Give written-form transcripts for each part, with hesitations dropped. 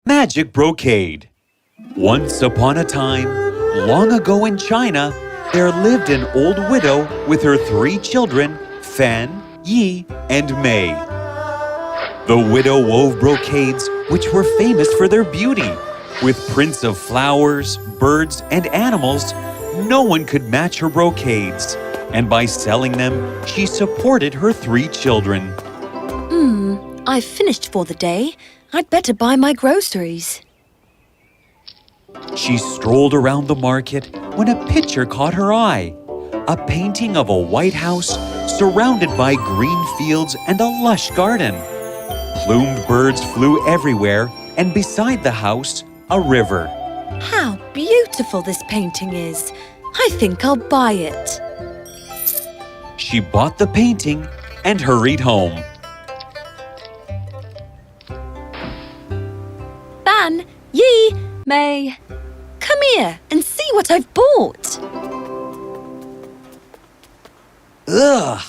Magic Brocade. Once upon a time, long ago in China, there lived an old widow with her 3 children, Fan, Yi, and Mei. The widow wove brocades which were famous for their beauty. With prints of flowers, birds, and animals, no one could match her brocades. And by selling them, she supported her 3 children. I've finished for the day. I'd better buy my groceries. She strolled around the market when a picture caught her eye. A painting of a white house surrounded by green fields and a lush garden. Plumed birds flew everywhere, and beside the house, a river. How beautiful this painting is. I think I'll buy it. She bought the painting and hurried home. Fan, Yi, Mei, come here and see what I've bought. Ugh!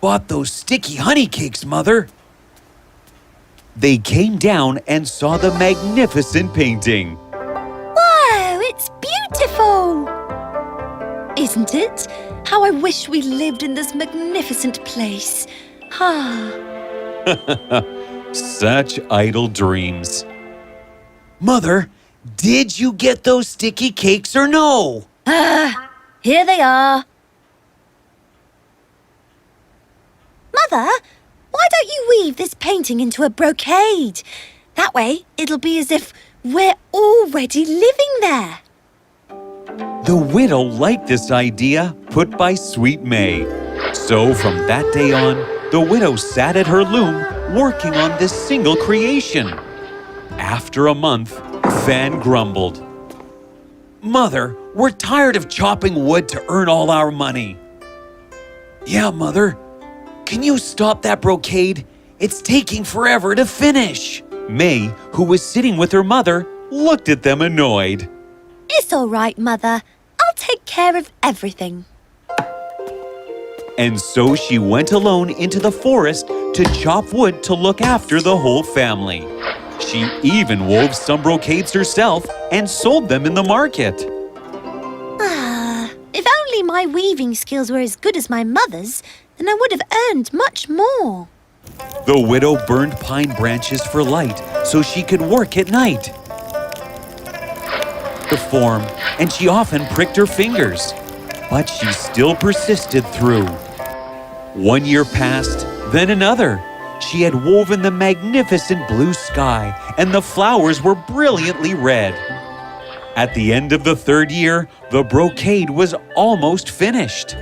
Bought those sticky honey cakes, Mother. They came down and saw the magnificent painting. Whoa, it's beautiful! Isn't it? How I wish we lived in this magnificent place. Such idle dreams. Mother, did you get those sticky cakes or no? Here they are. Mother, why don't you weave this painting into a brocade? That way, it'll be as if we're already living there. The widow liked this idea put by sweet May. So from that day on, the widow sat at her loom working on this single creation. After a month, Fan grumbled. Mother, we're tired of chopping wood to earn all our money. Yeah, Mother. Can you stop that brocade? It's taking forever to finish. May, who was sitting with her mother, looked at them annoyed. It's all right, Mother. I'll take care of everything. And so she went alone into the forest to chop wood to look after the whole family. She even wove some brocades herself and sold them in the market. If only my weaving skills were as good as my mother's, then I would have earned much more. The widow burned pine branches for light so she could work at night. The form, and she often pricked her fingers, but she still persisted through. 1 year passed, then another. She had woven the magnificent blue sky, and the flowers were brilliantly red. At the end of the 3rd year, the brocade was almost finished.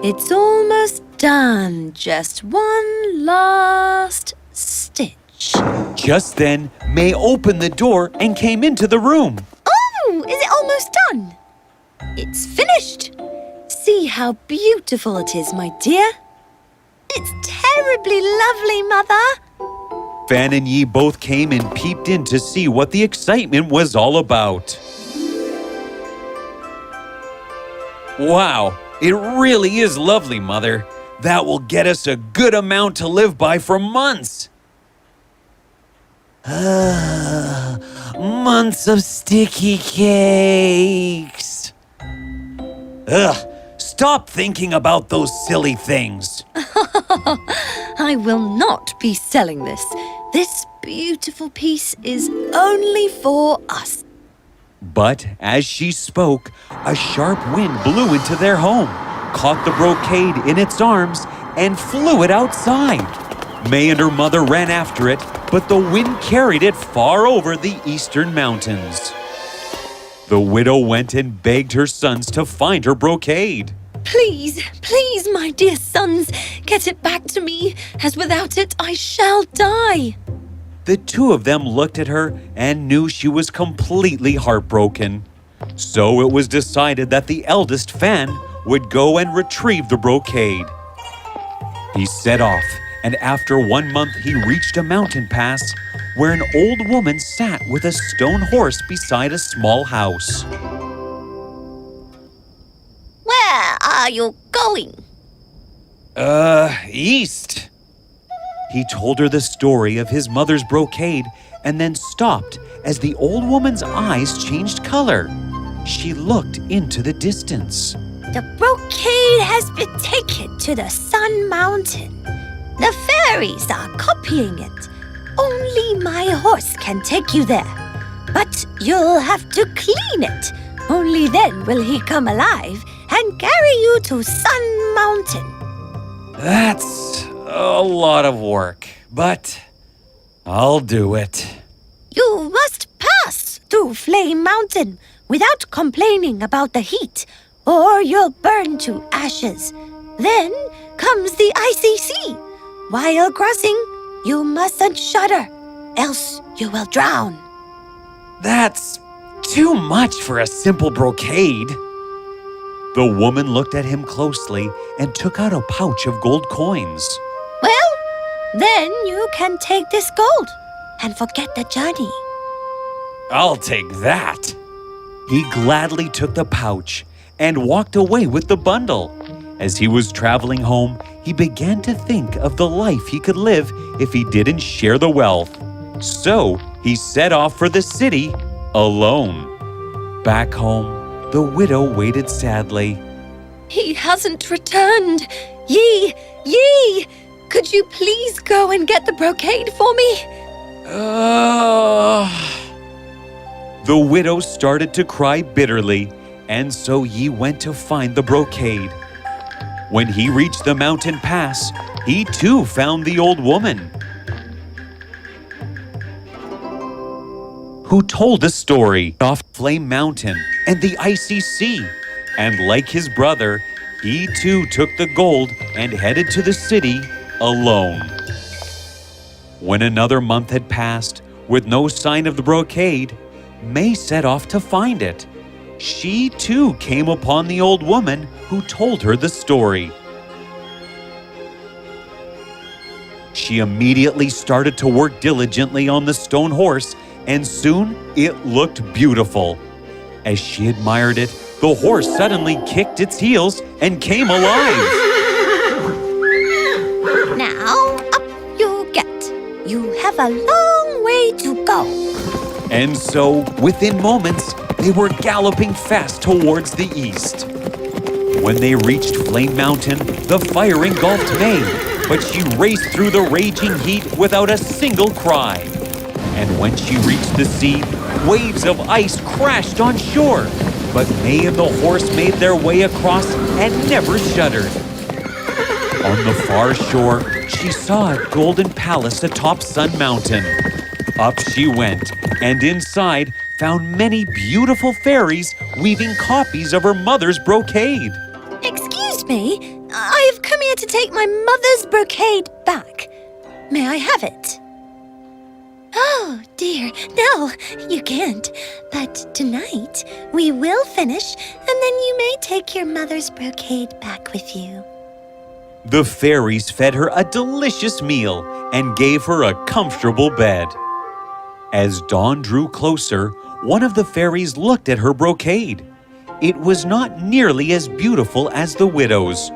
It's almost done. Just one last stitch. Just then, May opened the door and came into the room. Oh, is it almost done? It's finished. See how beautiful it is, my dear. It's terribly lovely, Mother. Fan and Yi both came and peeped in to see what the excitement was all about. Wow, it really is lovely, Mother. That will get us a good amount to live by for months. Months of sticky cakes. Ugh, stop thinking about those silly things. I will not be selling this. This beautiful piece is only for us. But as she spoke, a sharp wind blew into their home, caught the brocade in its arms, and flew it outside. May and her mother ran after it, but the wind carried it far over the eastern mountains. The widow went and begged her sons to find her brocade. Please, please, my dear sons, get it back to me, as without it I shall die. The 2 of them looked at her and knew she was completely heartbroken. So it was decided that the eldest Fan would go and retrieve the brocade. He set off, and after 1 month he reached a mountain pass where an old woman sat with a stone horse beside a small house. Where are you going? East. He told her the story of his mother's brocade and then stopped as the old woman's eyes changed color. She looked into the distance. The brocade has been taken to the Sun Mountain. The fairies are copying it. Only my horse can take you there. But you'll have to clean it. Only then will he come alive and carry you to Sun Mountain. That's a lot of work, but I'll do it. You must pass through Flame Mountain without complaining about the heat, or you'll burn to ashes. Then comes the icy sea. While crossing, you mustn't shudder, else you will drown. That's too much for a simple brocade. The woman looked at him closely and took out a pouch of gold coins. Well, then you can take this gold and forget the journey. I'll take that. He gladly took the pouch and walked away with the bundle. As he was traveling home, he began to think of the life he could live if he didn't share the wealth. So he set off for the city alone. Back home, the widow waited sadly. He hasn't returned. Yee! Could you please go and get the brocade for me? The widow started to cry bitterly, and so Yi went to find the brocade. When he reached the mountain pass, he too found the old woman, who told the story of Flame Mountain and the icy sea. And like his brother, he too took the gold and headed to the city alone. When another month had passed, with no sign of the brocade, May set off to find it. She too came upon the old woman who told her the story. She immediately started to work diligently on the stone horse, and soon it looked beautiful. As she admired it, the horse suddenly kicked its heels and came alive. Now, up you get. You have a long way to go. And so, within moments, they were galloping fast towards the east. When they reached Flame Mountain, the fire engulfed May, but she raced through the raging heat without a single cry. And when she reached the sea, waves of ice crashed on shore. But May and the horse made their way across and never shuddered. On the far shore, she saw a golden palace atop Sun Mountain. Up she went, and inside found many beautiful fairies weaving copies of her mother's brocade. Excuse me, I have come here to take my mother's brocade back. May I have it? Oh, dear, no, you can't. But tonight, we will finish, and then you may take your mother's brocade back with you. The fairies fed her a delicious meal and gave her a comfortable bed. As dawn drew closer, one of the fairies looked at her brocade. It was not nearly as beautiful as the widow's.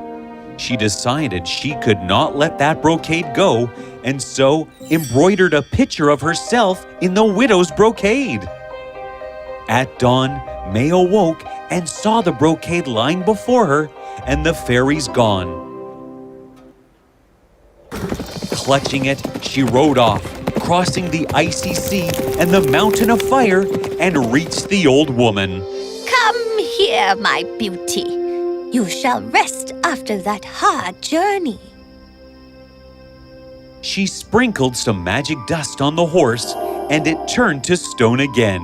She decided she could not let that brocade go, and so embroidered a picture of herself in the widow's brocade. At dawn, May awoke and saw the brocade lying before her and the fairies gone. Clutching it, she rode off, crossing the icy sea and the mountain of fire, and reached the old woman. Come here, my beauty. You shall rest after that hard journey. She sprinkled some magic dust on the horse, and it turned to stone again.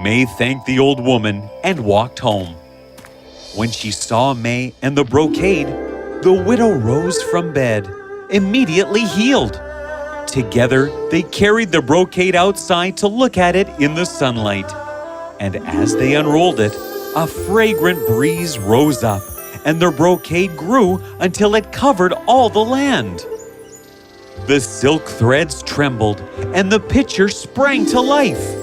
May thanked the old woman and walked home. When she saw May and the brocade, the widow rose from bed, immediately healed. Together, they carried the brocade outside to look at it in the sunlight. And as they unrolled it, a fragrant breeze rose up, and the brocade grew until it covered all the land. The silk threads trembled, and the picture sprang to life.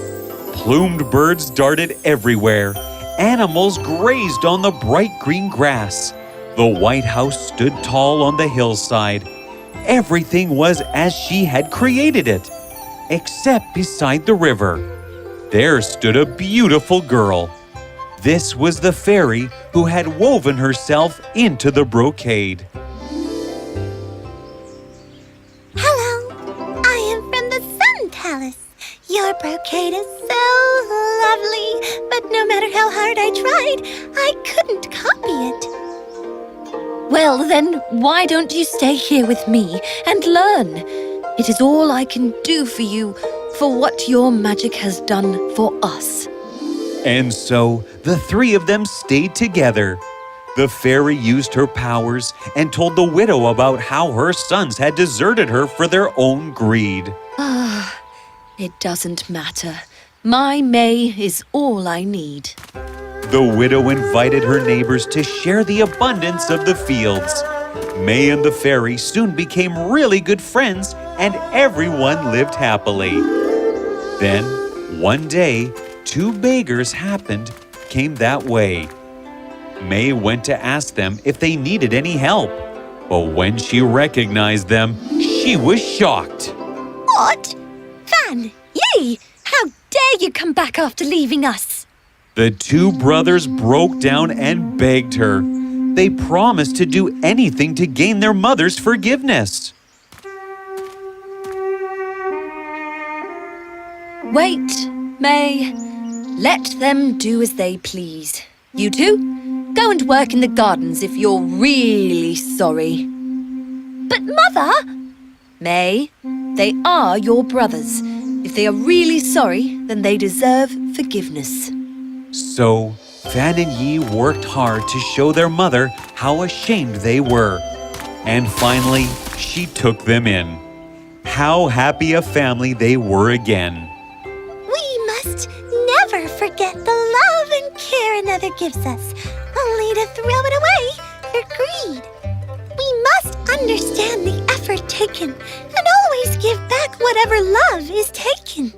Plumed birds darted everywhere. Animals grazed on the bright green grass. The White House stood tall on the hillside. everything was as she had created it, except beside the river. There stood a beautiful girl. This was the fairy who had woven herself into the brocade. Hello, I am from the Sun Palace. Your brocade is so lovely, but no matter how hard I tried, I couldn't copy it. Well, then, why don't you stay here with me and learn? It is all I can do for you, for what your magic has done for us. And so the three of them stayed together. The fairy used her powers and told the widow about how her sons had deserted her for their own greed. Ah, it doesn't matter. My May is all I need. The widow invited her neighbors to share the abundance of the fields. May and the fairy soon became really good friends, and everyone lived happily. Then, one day, two beggars came that way. May went to ask them if they needed any help, but when she recognized them, she was shocked. What? Fan, Yi, how dare you come back after leaving us? The two brothers broke down and begged her. They promised to do anything to gain their mother's forgiveness. Wait, May. Let them do as they please. You two, go and work in the gardens if you're really sorry. But Mother! May, they are your brothers. If they are really sorry, then they deserve forgiveness. So, Fan and Yi worked hard to show their mother how ashamed they were. And finally, she took them in. How happy a family they were again. We must never forget the love and care another gives us, only to throw it away for greed. We must understand the effort taken and always give back whatever love is taken.